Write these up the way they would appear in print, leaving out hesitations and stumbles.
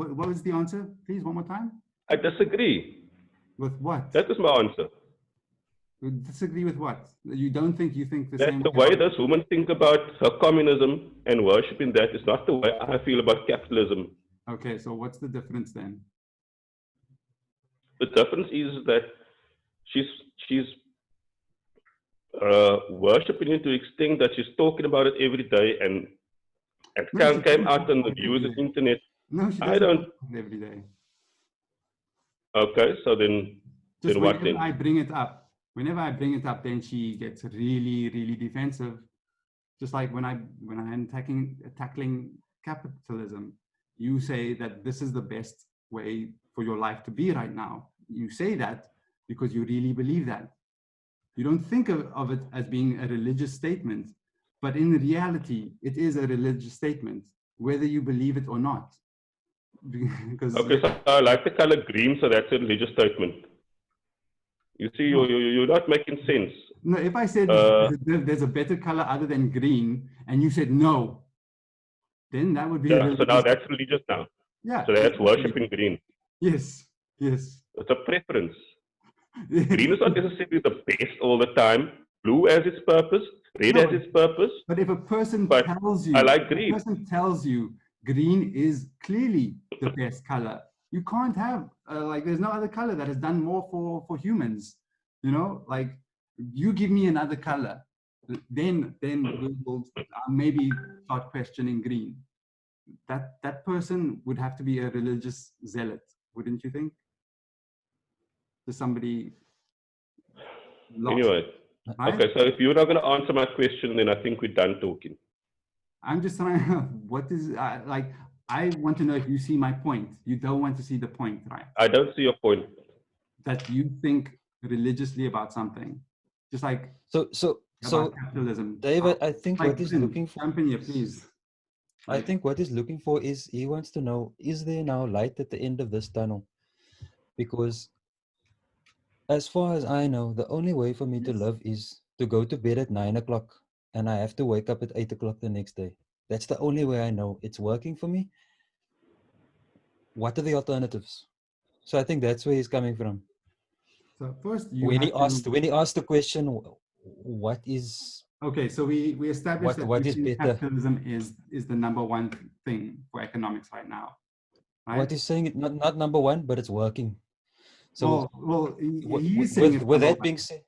what was the answer? Please, one more time. I disagree. With what? That is my answer. You disagree with what? You don't think you think the That same the way? way this woman think about her communism and worshiping that is not the way I feel about capitalism. Okay, so what's the difference then? The difference is that she's worshipping it to the extent that she's talking about it every day, and it No, she came doesn't out talk on the about it news every and day. internet. No, she I doesn't don't. talk about it every day. Okay, so then Just what whenever then? I bring it up, then she gets really, really defensive. Just like when I'm tackling capitalism, you say that this is the best way for your life to be right now. You say that because you really believe that. You don't think of it as being a religious statement, but in reality, it is a religious statement, whether you believe it or not. Because Okay, so I like the color green, so that's a religious statement. You see, no, you're not making sense. no, if I said there's a better color other than green, and you said no, then that would be a Yeah, so now religious. that's religious now. Yeah. So that's exactly. worshiping green. Yes. Yes. It's a preference. Green is not necessarily the best all the time. Blue has its purpose. Red No, has its purpose. but if a person But tells I you, like green. Green is clearly the best color, you can't have like there's no other color that has done more for humans. You know, like you give me another color, then we'll maybe start questioning green. That person would have to be a religious zealot, wouldn't you think? To somebody lost. Anyway, right? Okay, so if you're not going to answer my question, then I think we're done talking. I'm just trying to, what is, like, I want to know if you see my point. You don't want to see the point, right? I don't see your point. That you think religiously about something. Just like So capitalism. David, I think like, what he's Brynn, looking for. jump in here, please. I think what he's looking for is he wants to know, is there now light at the end of this tunnel? Because as far as I know, the only way for me to live is to go to bed at 9 o'clock and I have to wake up at 8 o'clock the next day. That's the only way I know it's working for me. What are the alternatives? So I think that's where he's coming from. So first, when he asked the question, what is okay? So we established that what is better? Capitalism is the number one thing for economics right now. Right? What he's saying, not number one, but it's working. So well, he is saying with that being said,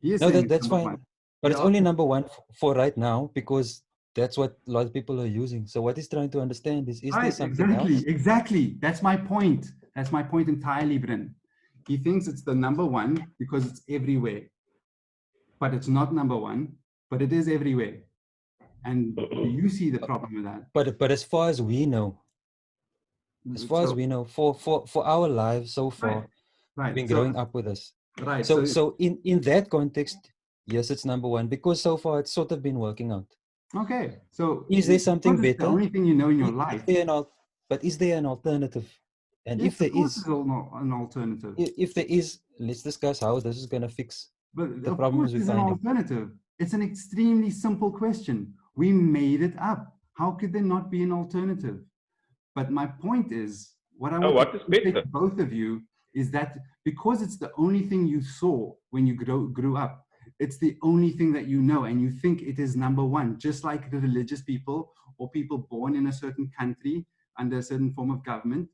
no, that's fine. One. But it's only number one for right now because that's what a lot of people are using. So what he's trying to understand is there something else? Exactly. That's my point. That's my point entirely, Brynn. He thinks it's the number one because it's everywhere. But it's not number one, but it is everywhere. And do you see the problem with that? But as far as we know, for our lives so far, right. been growing up with us. Right. So in that context, yes, it's number one because so far it's sort of been working out. Okay. So is there something better? The only thing you know in your life. But is there an alternative? And if there is an alternative. If there is, let's discuss how this is going to fix the of problems course we find. An alternative. It's an extremely simple question. We made it up. How could there not be an alternative? But my point is, what I want to say to both of you is that because it's the only thing you saw when you grew up, it's the only thing that you know, and you think it is number one, just like the religious people or people born in a certain country under a certain form of government.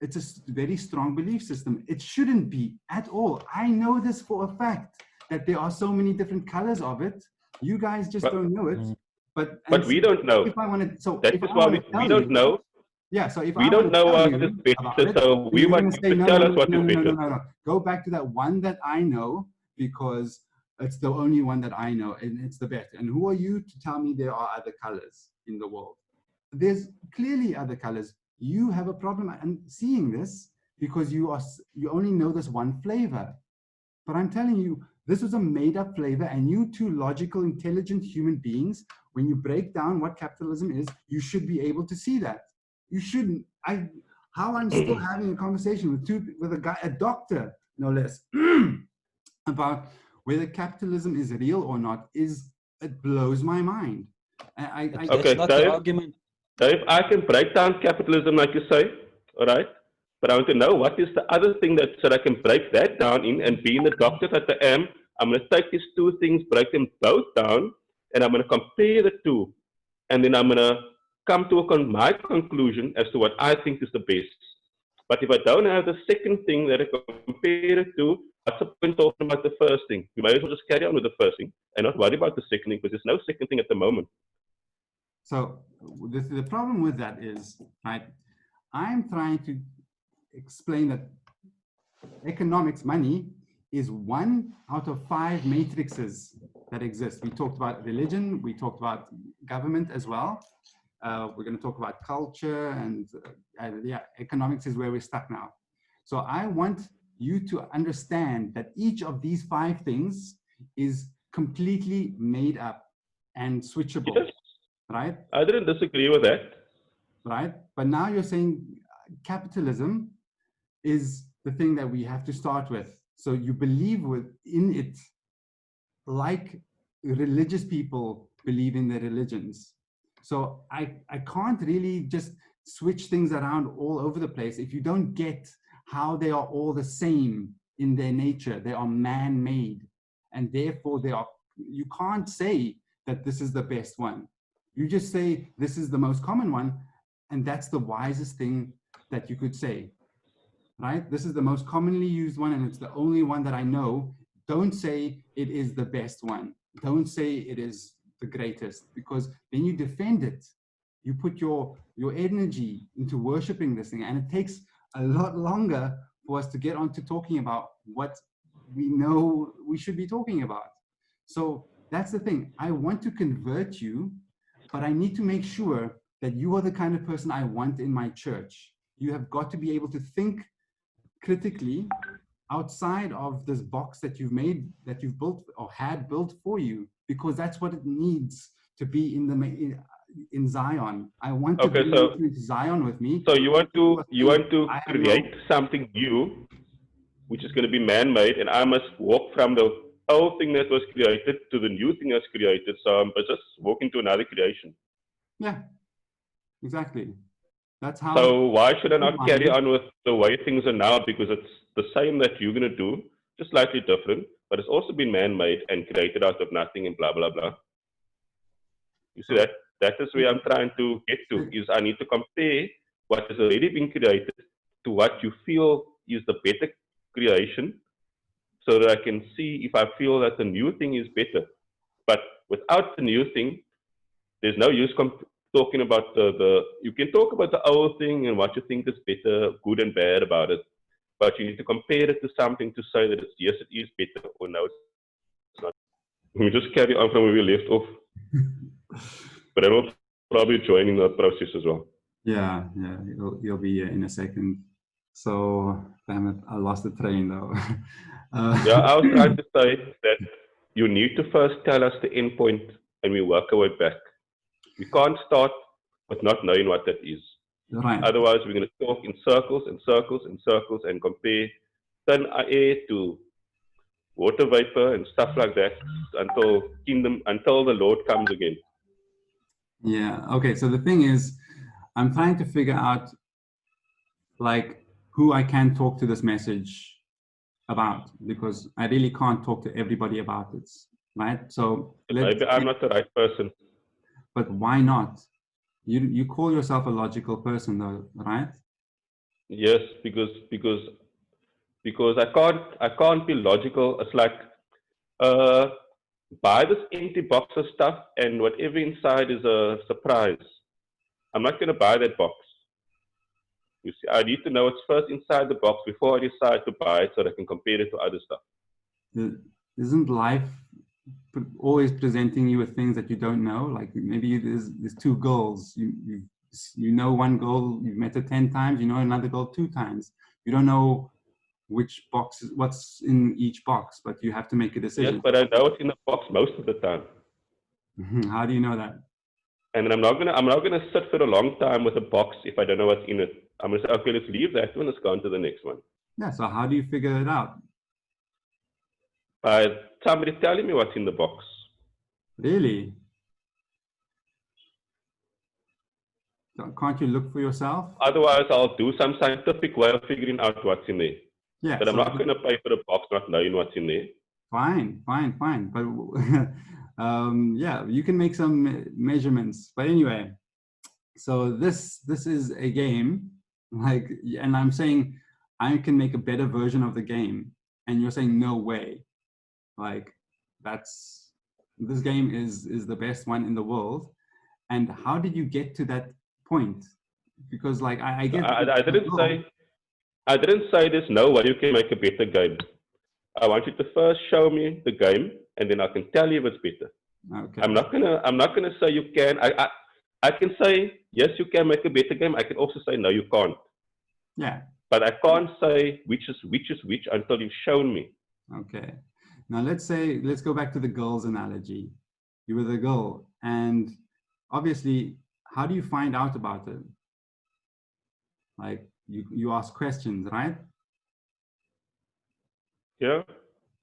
It's a very strong belief system. It shouldn't be at all. I know this for a fact, that there are so many different colors of it. You guys just don't know it. But we don't know. If I wanted, so that is why we don't know. Yeah, so if we don't know what is better, so we want you to tell us what is better. No. Go back to that one that I know, because it's the only one that I know, and it's the best. And who are you to tell me there are other colors in the world? There's clearly other colors. You have a problem and seeing this because you only know this one flavor. But I'm telling you, this was a made-up flavor, and you two logical, intelligent human beings, when you break down what capitalism is, you should be able to see that. You shouldn't. How I'm still having a conversation with a guy, a doctor, no less, about whether capitalism is real or not, it blows my mind. Okay, not the argument. Dave, I can break down capitalism like you say, all right? But I want to know what is the other thing that, so that I can break that down in, and being the doctor that I am, I'm going to take these two things, break them both down, and I'm going to compare the two. And then I'm going to come to my conclusion as to what I think is the best. But if I don't have the second thing that I compare it to, what's the point talking about the first thing? You might as well just carry on with the first thing and not worry about the second thing, because there's no second thing at the moment. So the problem with that is, right, I'm trying to explain that economics, money, is 1 out of 5 matrices that exist. We talked about religion, we talked about government as well. We're going to talk about culture, and yeah, economics is where we're stuck now. So I want you to understand that each of these 5 things is completely made up and switchable, Yes, right? I didn't disagree with that. Right? But now you're saying capitalism is the thing that we have to start with. So you believe in it like religious people believe in their religions. So I can't really just switch things around all over the place if you don't get how they are all the same in their nature. They are man-made, and therefore you can't say that this is the best one. You just say this is the most common one, and that's the wisest thing that you could say, right? This is the most commonly used one, and it's the only one that I know. Don't say it is the best one. Don't say it is the greatest, because then you defend it. You put your energy into worshiping this thing, and it takes a lot longer for us to get on to talking about what we know we should be talking about. So that's the thing. I want to convert you, but I need to make sure that you are the kind of person I want in my church. You have got to be able to think critically outside of this box that you've made, that you've built or had built for you, because that's what it needs to be in Zion. I want to bring you into Zion with me. So you want to create something new, which is going to be man-made, and I must walk from the old thing that was created to the new thing that's created. So I'm just walking to another creation. Yeah, exactly. That's how. So why should I not carry on with the way things are now? Because it's the same that you're going to do, just slightly different, but it's also been man-made and created out of nothing and blah, blah, blah. You see that? That is where I'm trying to get to, is I need to compare what has already been created to what you feel is the better creation, so that I can see if I feel that the new thing is better. But without the new thing, there's no use talking about you can talk about the old thing and what you think is better, good and bad about it, but you need to compare it to something to say that it's, yes, it is better, or no, it's not. We just carry on from where we left off. But I will probably join in that process as well. Yeah, you'll be here in a second. So, damn it, I lost the train though. Yeah, I was trying to say that you need to first tell us the end point and we work our way back. We can't start with not knowing what that is. Right. Otherwise, we're going to talk in circles and circles and circles and compare thin air to water vapor and stuff like that until the Lord comes again. Yeah. Okay. So the thing is, I'm trying to figure out like who I can talk to this message about, because I really can't talk to everybody about it. Right. So maybe I'm not the right person. But why not? You call yourself a logical person though, right? Yes, because I can't be logical. It's like buy this empty box of stuff and whatever inside is a surprise. I'm not going to buy that box. You see, I need to know what's first inside the box before I decide to buy it, so that I can compare it to other stuff. Isn't life always presenting you with things that you don't know? Like maybe there's 2 goals. You know one goal, you've met it 10 times. You know another goal 2 times. You don't know which box, what's in each box, but you have to make a decision. Yes, but I know what's in the box most of the time. How do you know that? And I'm not gonna sit for a long time with a box if I don't know what's in it. I'm gonna say, okay, let's leave that one, let's go on to the next one. Yeah, so how do you figure it out? By somebody telling me what's in the box. Really? Can't you look for yourself? Otherwise, I'll do some scientific way of figuring out what's in there. Yeah. But I'm not going to pay for the box not knowing what's in there. Fine. But yeah, you can make some measurements. But anyway, so this is a game, like, and I'm saying I can make a better version of the game, and you're saying no way. Like, this game is the best one in the world. And how did you get to that point? Because like I get I didn't say there's no way you can make a better game. I want you to first show me the game, and then I can tell you if it's better. Okay. I'm not gonna say you can. I can say yes, you can make a better game. I can also say no, you can't. Yeah. But I can't say which is which until you've shown me. Okay. Now let's go back to the girl's analogy. You were the girl, and obviously, how do you find out about it? Like you ask questions, right? Yeah.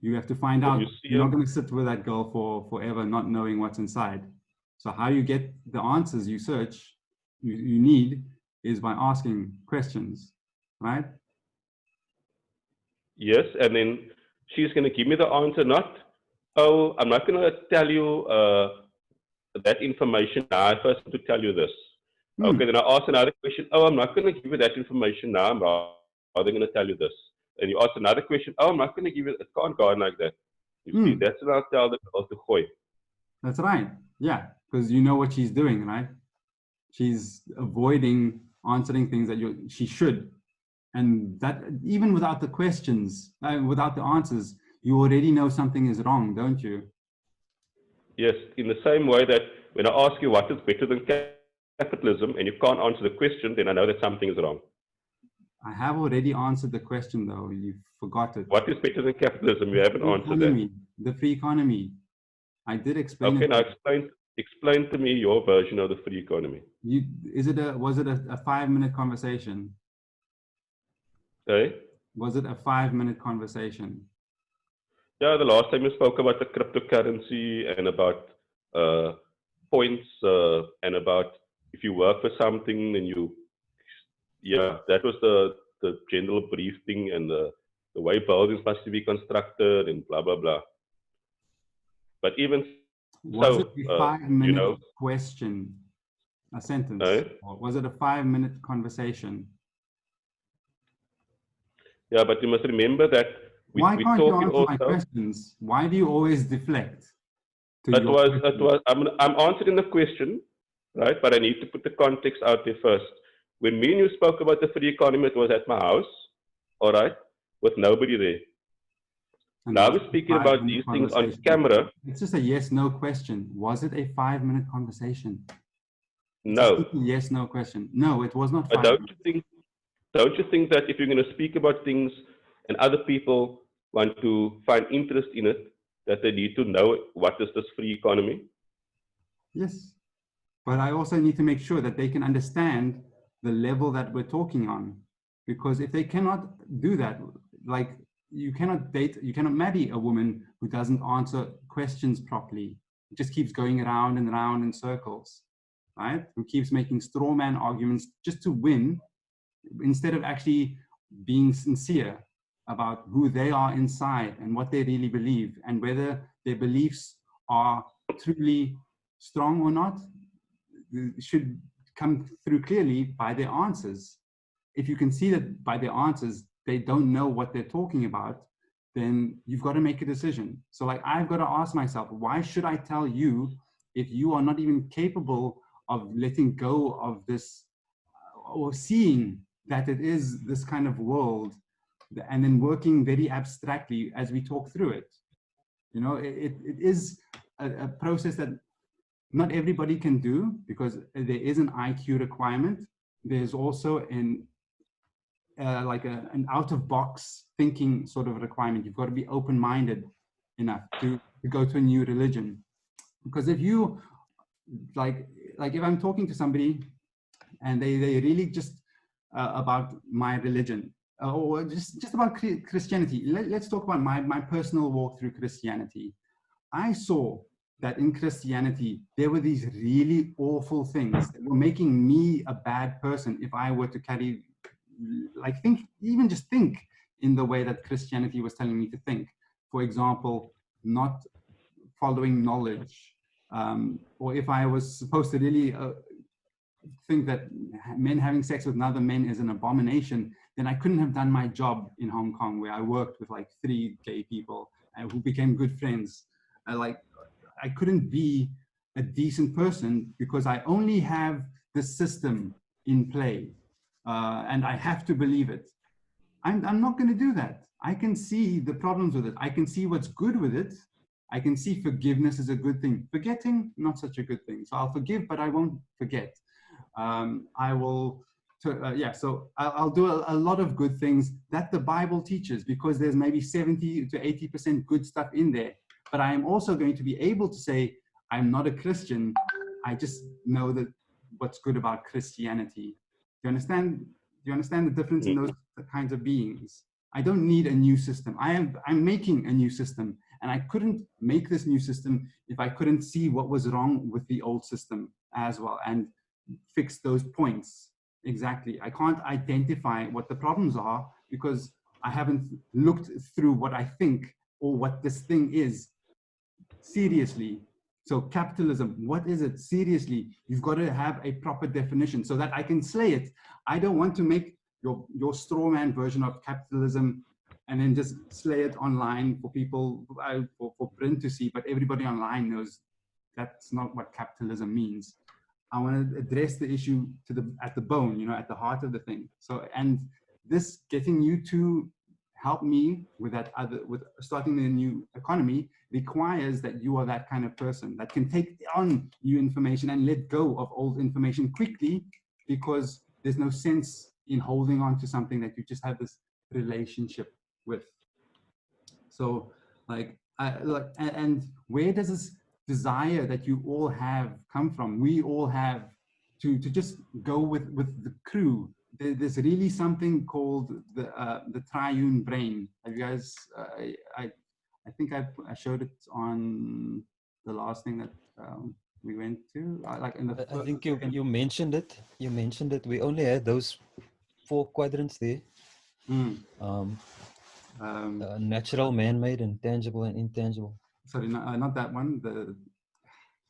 You have to find out. You're it. not going to sit with that girl for forever, not knowing what's inside. So how you get the answers you search, you need, is by asking questions, right? Yes, and then she's going to give me the answer. Not, oh, I'm not going to tell you that information now. I first have to tell you this. Okay, then I ask another question. Oh, I'm not going to give you that information now. I'm rather going to tell you this. And you ask another question. Oh, I'm not going to give you. It can't go on like that. You see, that's when I'll tell the girl to gooi. That's right. Yeah, because you know what she's doing, right? She's avoiding answering things that she should. And that even without the questions, without the answers, you already know something is wrong, don't you? Yes, in the same way that when I ask you what is better than capitalism and you can't answer the question, then I know that something is wrong. I have already answered the question, though. You forgot it. What is better than capitalism? You haven't answered that. The free economy. I did explain it. Okay, now explain to me your version of the free economy. Was it a 5-minute conversation? Okay. Was it a 5-minute conversation? Yeah, the last time you spoke about the cryptocurrency and about points and about if you work for something, then that was the general brief thing and the way buildings must be constructed and blah, blah, blah. But even was it a 5-minute question, a sentence? Or was it a 5-minute conversation? Yeah, but you must remember that why can't you answer my questions? Why do you always deflect? I'm answering the question, right? But I need to put the context out there first. When me and you spoke about the free economy, it was at my house, all right, with nobody there. And now we're speaking about these things on camera. It's just a yes/no question. Was it a 5-minute conversation? No. Yes/no question. No, it was not 5 minutes. Don't you think that if you're going to speak about things and other people want to find interest in it, that they need to know what is this free economy? Yes. But I also need to make sure that they can understand the level that we're talking on. Because if they cannot do that, like you cannot marry a woman who doesn't answer questions properly. It just keeps going around and around in circles, right? Who keeps making straw man arguments just to win, instead of actually being sincere about who they are inside and what they really believe and whether their beliefs are truly strong or not. Should come through clearly by their answers. If you can see that by their answers, they don't know what they're talking about, then you've got to make a decision. So like, I've got to ask myself, why should I tell you if you are not even capable of letting go of this or seeing that it is this kind of world and then working very abstractly as we talk through it? You know, it is a process that not everybody can do because there is an IQ requirement. There's also an out-of-box thinking sort of requirement. You've got to be open-minded enough to go to a new religion. Because if you, like if I'm talking to somebody and they really just about my religion or just about Christianity, let's talk about my personal walk through Christianity. I saw that in Christianity, there were these really awful things that were making me a bad person if I were to carry, like even just think in the way that Christianity was telling me to think. For example, not following knowledge, or if I was supposed to really think that men having sex with other men is an abomination, then I couldn't have done my job in Hong Kong, where I worked with like 3 gay people who became good friends. I couldn't be a decent person because I only have the system in play, and I have to believe it. I'm not going to do that. I can see the problems with it. I can see what's good with it. I can see forgiveness is a good thing. Forgetting, not such a good thing. So I'll forgive, but I won't forget. I will, so I'll do a lot of good things that the Bible teaches, because there's maybe 70 to 80% good stuff in there. But I am also going to be able to say, I'm not a Christian. I just know that what's good about Christianity. Do you understand? Do you understand the difference in those kinds of beings? I don't need a new system. I'm making a new system, and I couldn't make this new system if I couldn't see what was wrong with the old system as well and fix those points. Exactly. I can't identify what the problems are because I haven't looked through what I think or what this thing is seriously. So capitalism, what is it? Seriously, you've got to have a proper definition so that I can slay it. I don't want to make your straw man version of capitalism and then just slay it online for people, for Brynn to see, but everybody online knows that's not what capitalism means. I want to address the issue at the bone, at the heart of the thing. So, and this getting you to help me with with starting the new economy requires that you are that kind of person that can take on new information and let go of old information quickly, because there's no sense in holding on to something that you just have this relationship with. So and where does this desire that you all have come from? We all have to just go with the crew. There's really something called the triune brain. Have you guys? I think I showed it on the last thing that we went to. I think you mentioned it. You mentioned it. We only had those 4 quadrants there. Natural, man-made, and tangible and intangible. Sorry, not that one.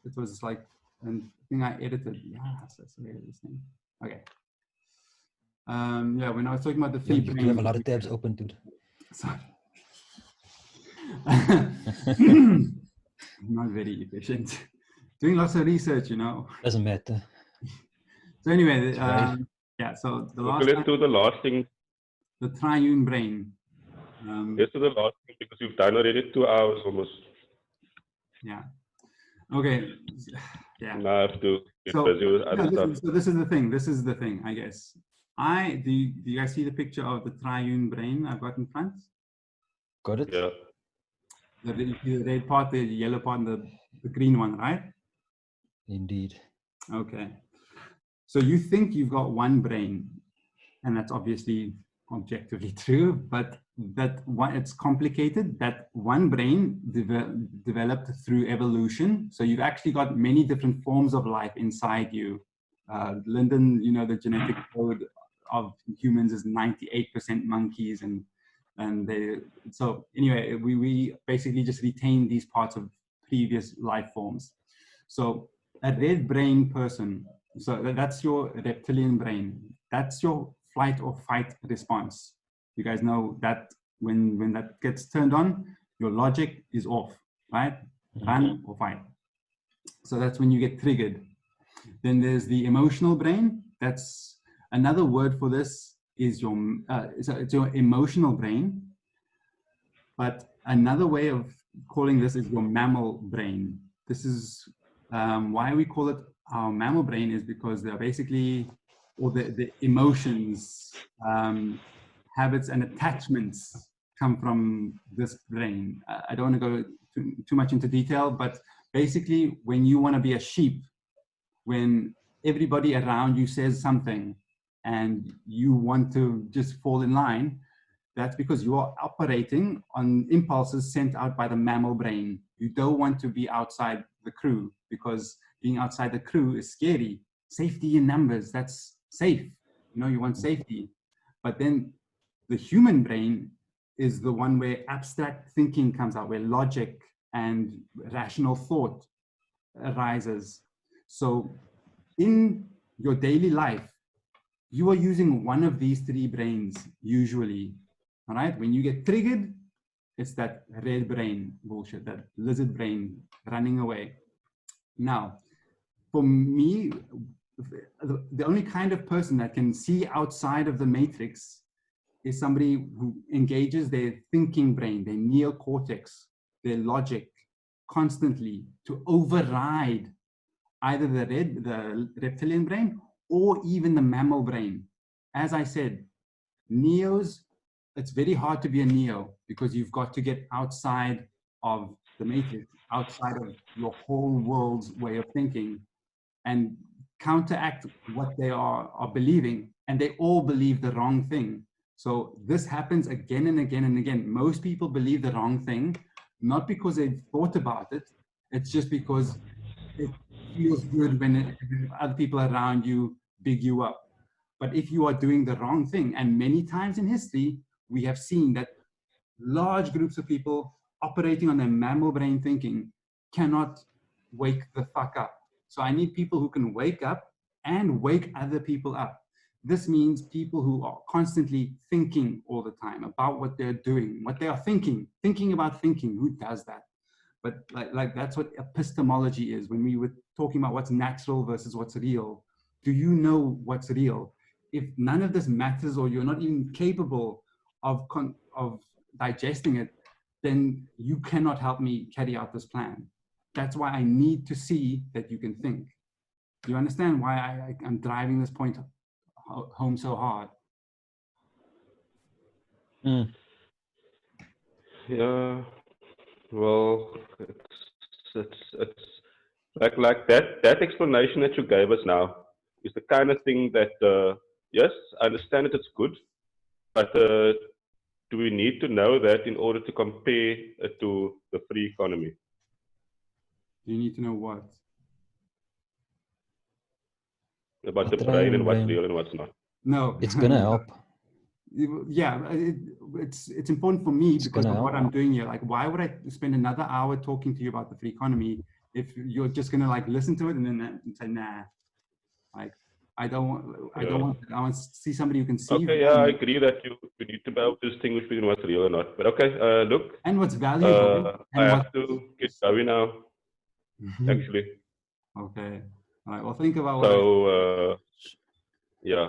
It was like a thing I edited. Yeah, that's this thing. Okay. When I was talking about the 3 brains, you have a lot of tabs open, dude. Sorry. Not very efficient. Doing lots of research, Doesn't matter. So anyway, so let's do the last thing. The triune brain. Let's do the last thing because you've done already 2 hours almost. Yeah. Okay. Yeah. Now I have to get busy with other stuff. So this is the thing. This is the thing, I guess. Do you guys see the picture of the triune brain I've got in front? Got it? Yeah. The red part, the yellow part, and the green one, right? Indeed. Okay. So you think you've got one brain, and that's obviously objectively true, but it's complicated. That one brain developed through evolution. So you've actually got many different forms of life inside you. Lyndon, the genetic code of humans is 98% monkeys, so anyway, we basically just retain these parts of previous life forms. So a red brain person, so that's your reptilian brain. That's your flight or fight response. You guys know that when that gets turned on, your logic is off, right? Run or fight. So that's when you get triggered. Then there's the emotional brain. That's another word for this is it's your emotional brain. But another way of calling this is your mammal brain. This is why we call it our mammal brain, is because they're basically, or the emotions, habits, and attachments come from this brain. I don't want to go too much into detail, but basically when you want to be a sheep, when everybody around you says something and you want to just fall in line, that's because you are operating on impulses sent out by the mammal brain. You don't want to be outside the crew, because being outside the crew is scary. Safety in numbers, that's safe. You know, you want safety. But then the human brain is the one where abstract thinking comes out, where logic and rational thought arises. So in your daily life, you are using one of these three brains usually, all right? When you get triggered, it's that red brain bullshit, that lizard brain running away. Now, for me, the only kind of person that can see outside of the matrix is somebody who engages their thinking brain, their neocortex, their logic constantly to override either the reptilian brain or even the mammal brain. As I said, neos, it's very hard to be a neo because you've got to get outside of the matrix, outside of your whole world's way of thinking, and counteract what they are believing. And they all believe the wrong thing. So this happens again and again and again. Most people believe the wrong thing, not because they've thought about it. It's just because it feels good when other people around you big you up. But if you are doing the wrong thing, and many times in history, we have seen that large groups of people operating on their mammal brain thinking cannot wake the fuck up. So I need people who can wake up and wake other people up. This means people who are constantly thinking all the time about what they're doing, what they are thinking about thinking. Who does that? But like that's what epistemology is. When we were talking about what's natural versus what's real, do you know what's real? If none of this matters, or you're not even capable of digesting it, then you cannot help me carry out this plan. That's why I need to see that you can think. Do you understand why I'm driving this point home so hard? Mm. Yeah, well, it's like that explanation that you gave us now is the kind of thing that yes, I understand that it's good, but do we need to know that in order to compare it to the free economy? You need to know what? About the The brain and what's brain. real and what's not. No. It's gonna help. Yeah, it's important for me because of what help. I'm doing here. Like, why would I spend another hour talking to you about the free economy if you're just gonna like listen to it and then say nah? Like, I don't want. I want to see somebody who can see. Okay, yeah, I agree that you need to be able to distinguish between what's real or not. But okay, look. And what's valuable. I have to get going now. Actually. Okay. All right. Well, think about what. Yeah.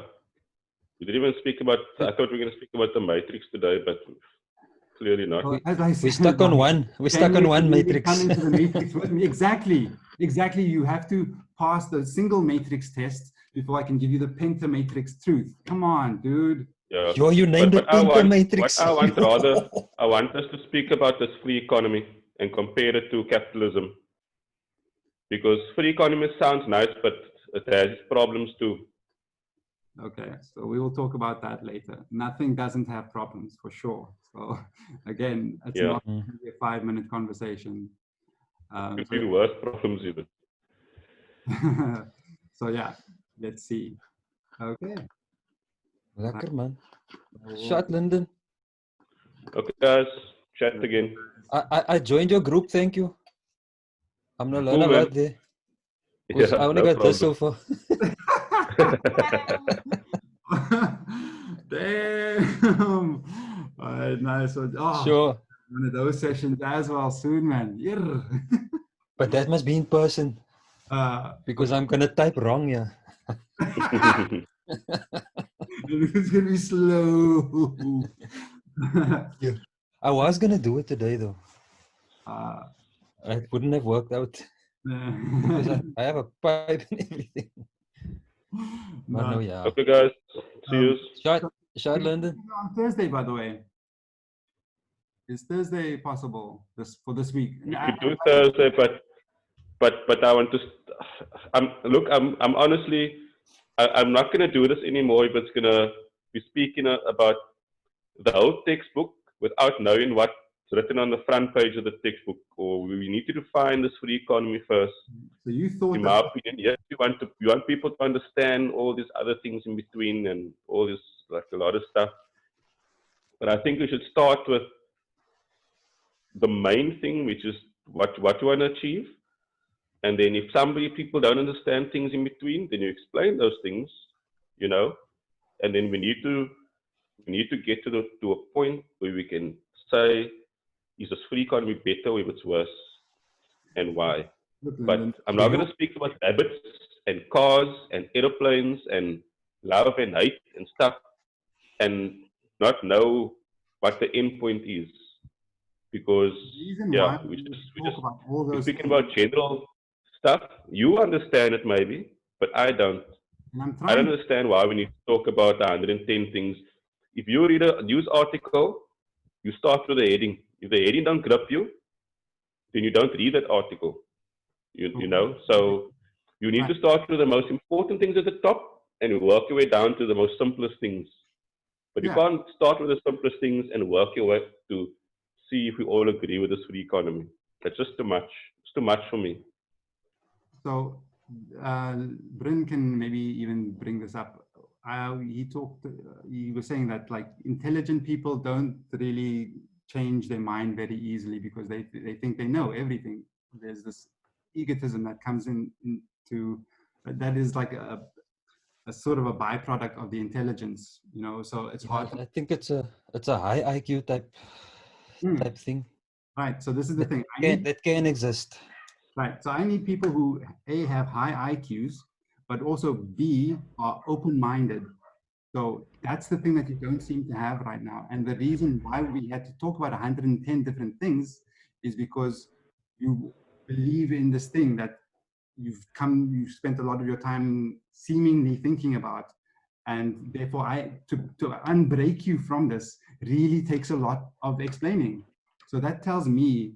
We didn't even speak about. I thought we were going to speak about the Matrix today, but clearly not. Well, as I said, We're stuck on one. We're stuck on one matrix. Come into the matrix with me. Exactly. You have to pass the single matrix test before I can give you the PentaMatrix truth. Come on, dude. Yeah. Yo, you named it PentaMatrix. I want us to speak about this free economy and compare it to capitalism. Because free economy sounds nice, but it has problems too. Okay, so we will talk about that later. Nothing doesn't have problems, for sure. So again, it's not a 5-minute conversation. Could be the worst problems even. So yeah, let's see. Okay. Lekker man. Shot Lyndon. Okay guys, chat again. I joined your group, thank you. I'm gonna learn a lot there. Yeah, I only got this so far. Damn. All right, nice one. Oh, sure. One of those sessions as well soon, man. Yeah. But that must be in person. Because I'm gonna type wrong, yeah. It's gonna be slow. Yeah. I was gonna do it today though. It wouldn't have worked out. Because I have a pipe and everything. But no, yeah. Okay guys, see you. Shot Lyndon. On Thursday, by the way. Is Thursday possible for this week? We could do Thursday, but I want to. I'm honestly, I'm not going to do this anymore if it's going to be speaking about the whole textbook without knowing what It's written on the front page of the textbook, or we need to define this free economy first. So you thought in my opinion, yes, you want people to understand all these other things in between and all this, like a lot of stuff. But I think we should start with the main thing, which is what you want to achieve. And then if people don't understand things in between, then you explain those things, you know. And then we need to get to a point where we can say, is this free economy better or if it's worse, and why? But I'm not going to speak about habits and cars and airplanes and love and hate and stuff and not know what the end point is. Because, yeah, we're speaking about general stuff. You understand it maybe, but I don't. I don't understand why we need to talk about 110 things. If you read a news article, you start with the heading. If the heading don't grip you, then you don't read that article. You know, so you need to start with the most important things at the top and work your way down to the most simplest things. But you can't start with the simplest things and work your way to see if we all agree with this free economy. That's just too much. It's too much for me. So Brynn can maybe even bring this up. He was saying that like intelligent people don't really change their mind very easily because they think they know everything. There's this egotism that comes into that is like a sort of a byproduct of the intelligence, you know. So it's hard. I think it's a high IQ type thing. Right. So this is the thing. That can exist. Right. So I need people who A, have high IQs, but also B, are open-minded. So that's the thing that you don't seem to have right now. And the reason why we had to talk about 110 different things is because you believe in this thing that you've spent a lot of your time seemingly thinking about. And therefore, to unbreak you from this really takes a lot of explaining. So that tells me,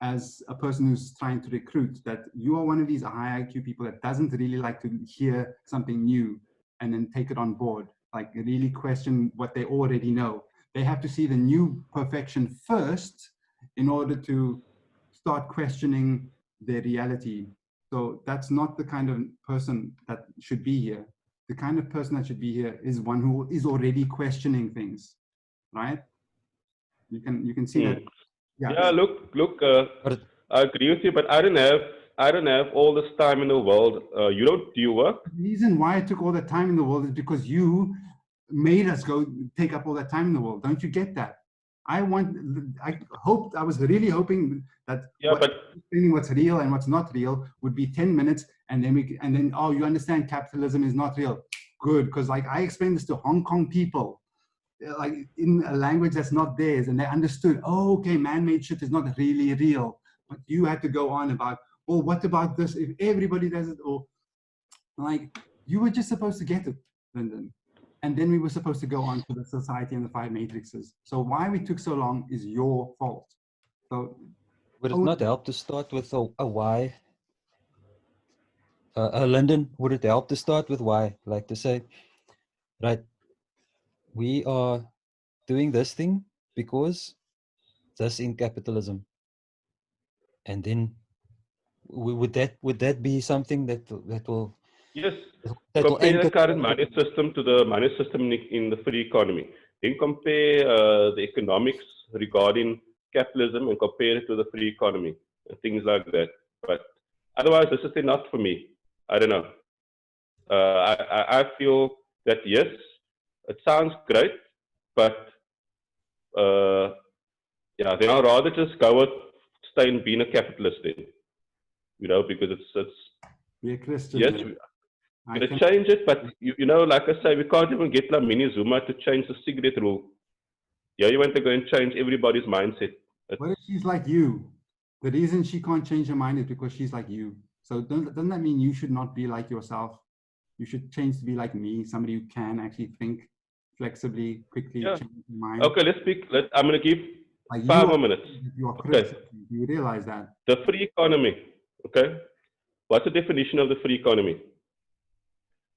as a person who's trying to recruit, that you are one of these high IQ people that doesn't really like to hear something new and then take it on board, like really question what they already know. They have to see the new perfection first in order to start questioning their reality. So that's not the kind of person that should be here. The kind of person that should be here is one who is already questioning things, right? You can see that. Yeah, look. I agree with you, but I don't have all this time in the world. You don't do your work. The reason why I took all the time in the world is because you made us go take up all that time in the world. Don't you get that? I was really hoping that explaining what's real and what's not real would be 10 minutes, and then oh, you understand capitalism is not real. Good, because like I explained this to Hong Kong people, like in a language that's not theirs, and they understood, oh, okay, man-made shit is not really real. But you had to go on about, well, what about this if everybody does it? Or like, you were just supposed to get it, Lyndon. And then we were supposed to go on to the society and the 5 matrices. So why we took so long is your fault. So would it not help to start with a why? Lyndon, would it help to start with why? Like to say, right, we are doing this thing because that's in capitalism. And then would that be something that will yes, compare the current money system to the money system in the free economy. Then compare the economics regarding capitalism and compare it to the free economy and things like that. But otherwise, this is not for me. I don't know. I feel that yes, it sounds great, but yeah, then I'd rather just go with stay and being a capitalist then, you know, because it's we're Christian. Yes, we're going to change it, but you know, like I say, we can't even get La Mini Zuma to change the cigarette rule. Yeah, you want to go and change everybody's mindset. What if she's like you? The reason she can't change her mind is because she's like you. So doesn't that mean you should not be like yourself? You should change to be like me, somebody who can actually think flexibly, quickly, change your mind. Okay, I'm going to give like 5 more minutes. You are correct. Okay. Do you realize that? The free economy, okay? What's the definition of the free economy?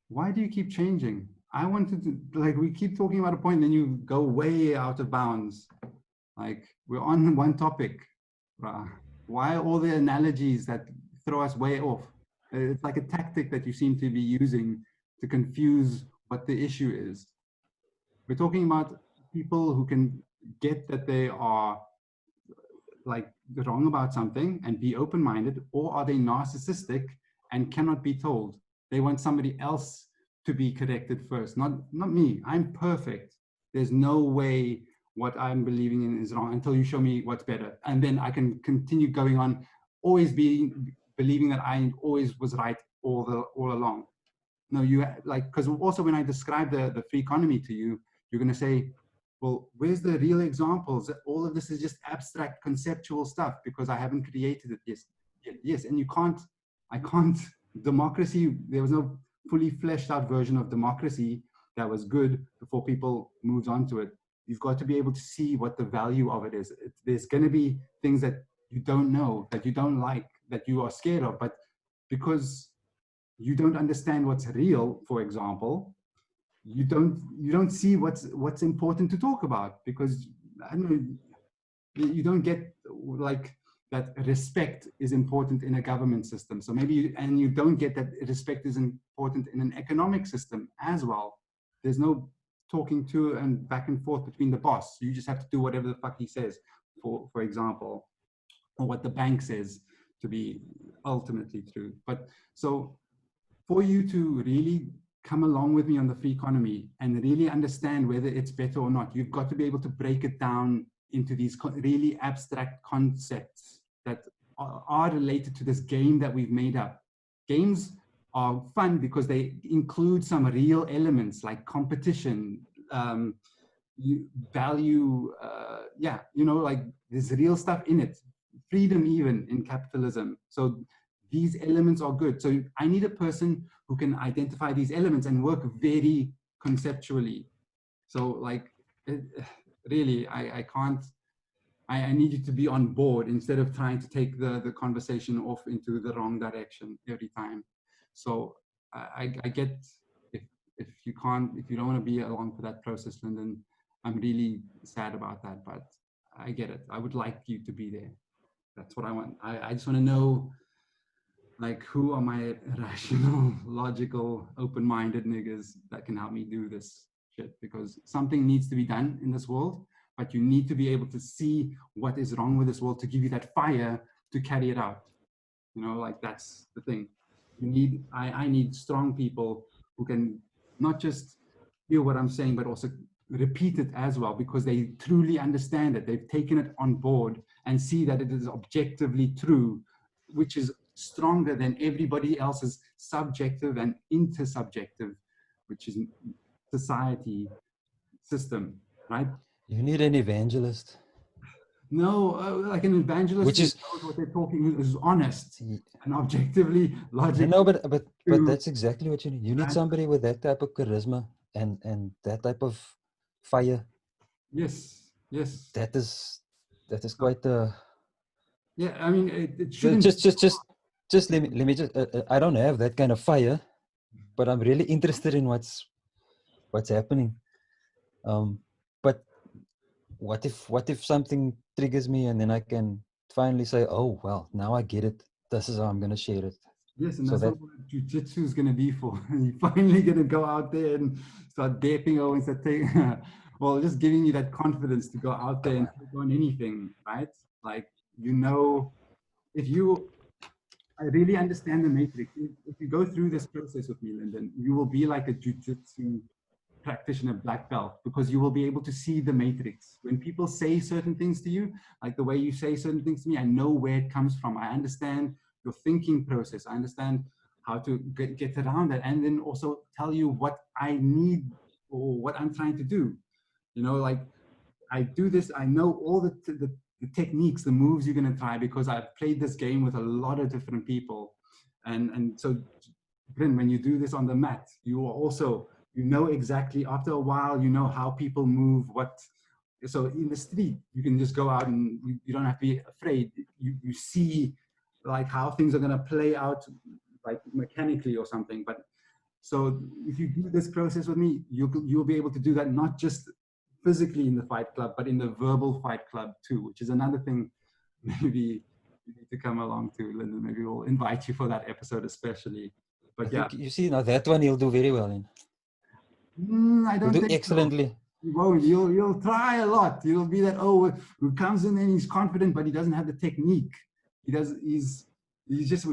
Why do you keep changing? I wanted to, like, we keep talking about a point and then you go way out of bounds. Like, we're on one topic. Why all the analogies that throw us way off? It's like a tactic that you seem to be using to confuse what the issue is. We're talking about people who can get that they are like wrong about something and be open-minded, or are they narcissistic and cannot be told? They want somebody else to be corrected first, not me. I'm perfect. There's no way what I'm believing in is wrong until you show me what's better. And then I can continue going on, always believing that I always was right all along. No, you like, because also when I describe the free economy to you, you're going to say, well, where's the real examples? All of this is just abstract conceptual stuff because I haven't created it yet. Yes, and I can't, democracy, there was no fully fleshed out version of democracy that was good before people moved on to it. You've got to be able to see what the value of it is. There's going to be things that you don't know, that you don't like, that you are scared of, but because you don't understand what's real, for example, you don't see what's important to talk about, because I don't know, you don't get like that respect is important in a government system. So maybe you don't get that respect is important in an economic system as well. There's no talking to and back and forth between the boss. You just have to do whatever the fuck he says, for example, or what the bank says to be ultimately true. But so for you to really come along with me on the free economy and really understand whether it's better or not, you've got to be able to break it down into these really abstract concepts that are related to this game that we've made up. Games are fun because they include some real elements like competition, value, yeah, you know, like there's real stuff in it, freedom even in capitalism. So these elements are good. So I need a person who can identify these elements and work very conceptually. So like, really, I can't, I need you to be on board instead of trying to take the conversation off into the wrong direction every time. So I get, if you don't want to be along for that process, Lyndon, I'm really sad about that, but I get it. I would like you to be there. That's what I want. I just want to know, like, who are my rational, logical, open-minded niggas that can help me do this shit? Because something needs to be done in this world, but you need to be able to see what is wrong with this world to give you that fire to carry it out. You know, like, that's the thing. You need, I need strong people who can not just hear what I'm saying, but also repeat it as well, because they truly understand it. They've taken it on board and see that it is objectively true, which is stronger than everybody else's subjective and intersubjective, which is society system, right? You need an evangelist. No, like an evangelist Which is knows what they're talking, is honest and objectively logical. No, but that's exactly what you need. You need somebody with that type of charisma and that type of fire. Yes, yes. That is quite the. Yeah, I mean, it shouldn't. Just let me just. I don't have that kind of fire, but I'm really interested in what's happening. But what if something triggers me and then I can finally say, oh well, now I get it. This is how I'm gonna share it. Yes, and so that's what Jiu-Jitsu is going to be for. You're finally going to go out there and start dapping over and start taking, well, just giving you that confidence to go out there and take on anything, right? Like, you know, I really understand the matrix. If you go through this process with me, Lyndon, you will be like a Jiu-Jitsu practitioner, black belt, because you will be able to see the matrix. When people say certain things to you, like the way you say certain things to me, I know where it comes from. I understand your thinking process. I understand how to get around that, and then also tell you what I need or what I'm trying to do. You know, like, I do this, I know all the techniques, the moves you're going to try, because I've played this game with a lot of different people. And so, Brynn, when you do this on the mat, you are also, you know exactly, after a while, you know how people move, so in the street, you can just go out and you don't have to be afraid. You see like how things are going to play out, like mechanically or something. But so if you do this process with me, you'll be able to do that, not just physically in the Fight Club, but in the verbal Fight Club too, which is another thing maybe you need to come along to, Lyndon. Maybe we'll invite you for that episode especially. But I think you see, now that one you'll do very well in. I You'll don't do think excellently. so. You won't. You'll try a lot. You'll be that, who comes in and he's confident, but he doesn't have the technique. He's just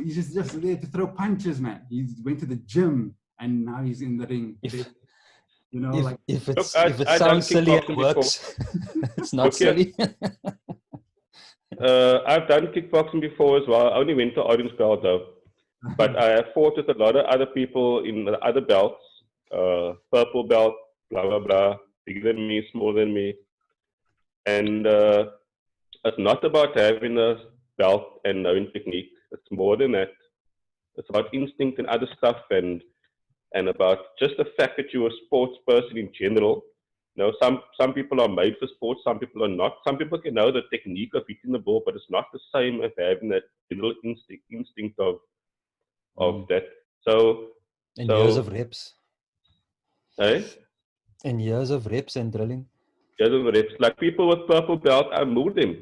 there to throw punches, man. He went to the gym and now he's in the ring. You know, if Look, it I sounds done silly, it kickboxing works. It's not Look here. silly. I've done kickboxing before as well. I only went to orange belt though. But I have fought with a lot of other people in the other belts, purple belt, blah, blah, blah, bigger than me, smaller than me. And it's not about having a belt and knowing technique. It's more than that. It's about instinct and other stuff, and about just the fact that you're a sports person in general. You know, some people are made for sports, some people are not. Some people can know the technique of hitting the ball, but it's not the same as having that little instinct of that. So And years of reps. Eh? And years of reps and drilling. Years of reps. Like people with purple belt, I moved them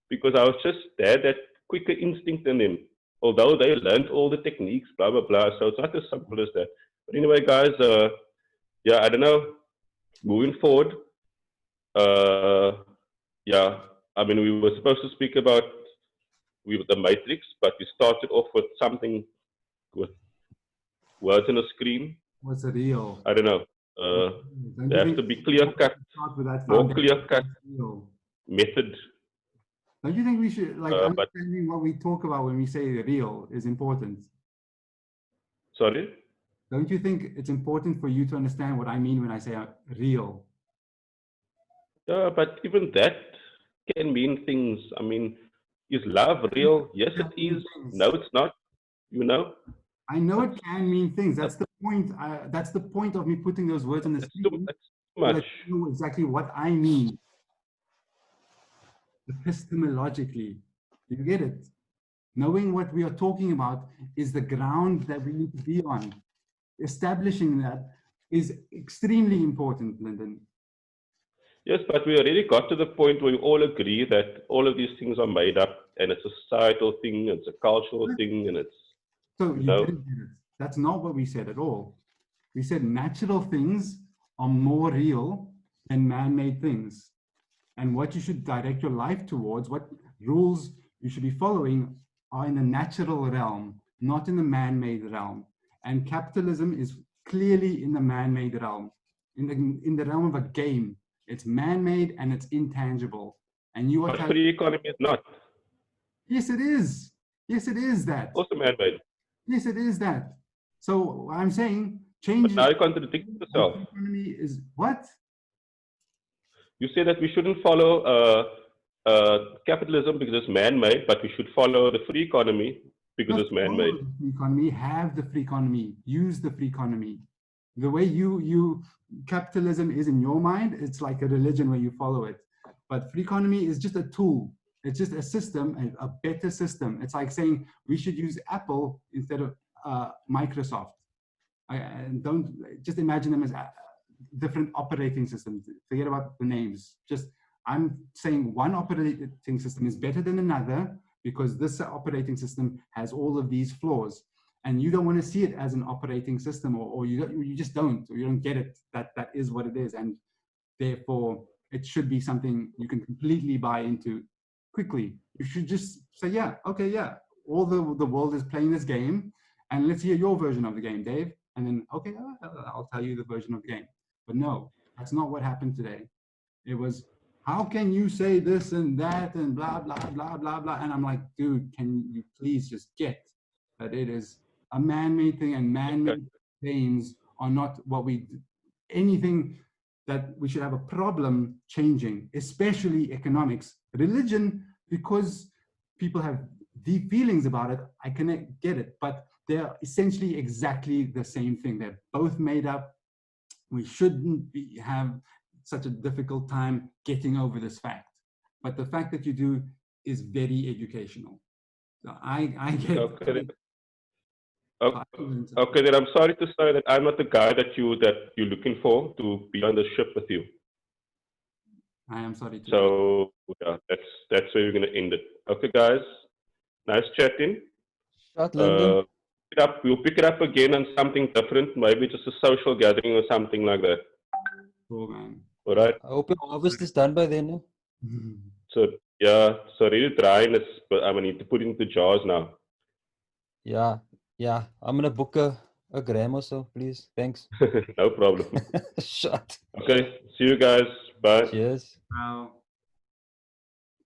because I was just had that quicker instinct in them. Although they learned all the techniques, blah, blah, blah. So it's not as simple as that. But anyway, guys, yeah, I don't know. Moving forward, yeah, I mean, we were supposed to speak about the Matrix, but we started off with something with words on a screen. What's real? I don't know. There has to be clear-cut, more clear-cut method. Don't you think we should, like, understanding what we talk about when we say real is important? Sorry? Don't you think it's important for you to understand what I mean when I say real? Yeah, but even that can mean things. I mean, is love real? Yes, it is. No, it's not. You know? I know it can mean things. That's the point. That's the point of me putting those words on the screen. That's too much. So that you know exactly what I mean. Epistemologically. You get it? Knowing what we are talking about is the ground that we need to be on. Establishing that is extremely important, Lyndon. Yes, but we already got to the point where we all agree that all of these things are made up, and it's a societal thing, it's a cultural thing, and it's... So you didn't get it. That's not what we said at all. We said natural things are more real than man-made things. And what you should direct your life towards, what rules you should be following, are in the natural realm, not in the man-made realm. And capitalism is clearly in the man-made realm, in the realm of a game. It's man-made and it's intangible. And you are... But free economy is not. Yes, it is. Yes, it is that. Also man-made. Yes, it is that. So I'm saying change. But now you contradict yourself. Economy is what? You say that we shouldn't follow capitalism because it's man-made, but we should follow the free economy because it's man-made. Free economy, have the free economy, use the free economy. The way capitalism is in your mind, it's like a religion where you follow it. But free economy is just a tool. It's just a system, a better system. It's like saying we should use Apple instead of Microsoft. Don't just imagine them as different operating systems. Forget about the names. I'm saying one operating system is better than another because this operating system has all of these flaws. And you don't want to see it as an operating system, or you just don't, or you don't get it. That is what it is, and therefore it should be something you can completely buy into quickly. You should just say, yeah, okay, yeah, all the world is playing this game, and let's hear your version of the game, Dave. And then, okay, I'll tell you the version of the game. But no, that's not what happened today. It was, how can you say this and that and blah, blah, blah, blah, blah. And I'm like, dude, can you please just get that it is a man-made thing, and man-made things are not what anything that we should have a problem changing, especially economics. Religion, because people have deep feelings about it, I can get it, but they're essentially exactly the same thing. They're both made up. We shouldn't have such a difficult time getting over this fact. But the fact that you do is very educational. So I get it. Okay, then I'm sorry to say that I'm not the guy that you're looking for to be on the ship with you. I am sorry to. So yeah, that's where we're gonna end it. Okay, guys. Nice chatting. Shot, Lyndon. We'll pick it up again on something different, maybe just a social gathering or something like that. Oh, man. All right. I hope your harvest is done by then. No? So yeah, so really drying is, but I need to put it into jars now. Yeah, yeah. I'm gonna book a gram or so, please. Thanks. No problem. Shot. Okay, see you guys. Bye. Cheers. Wow.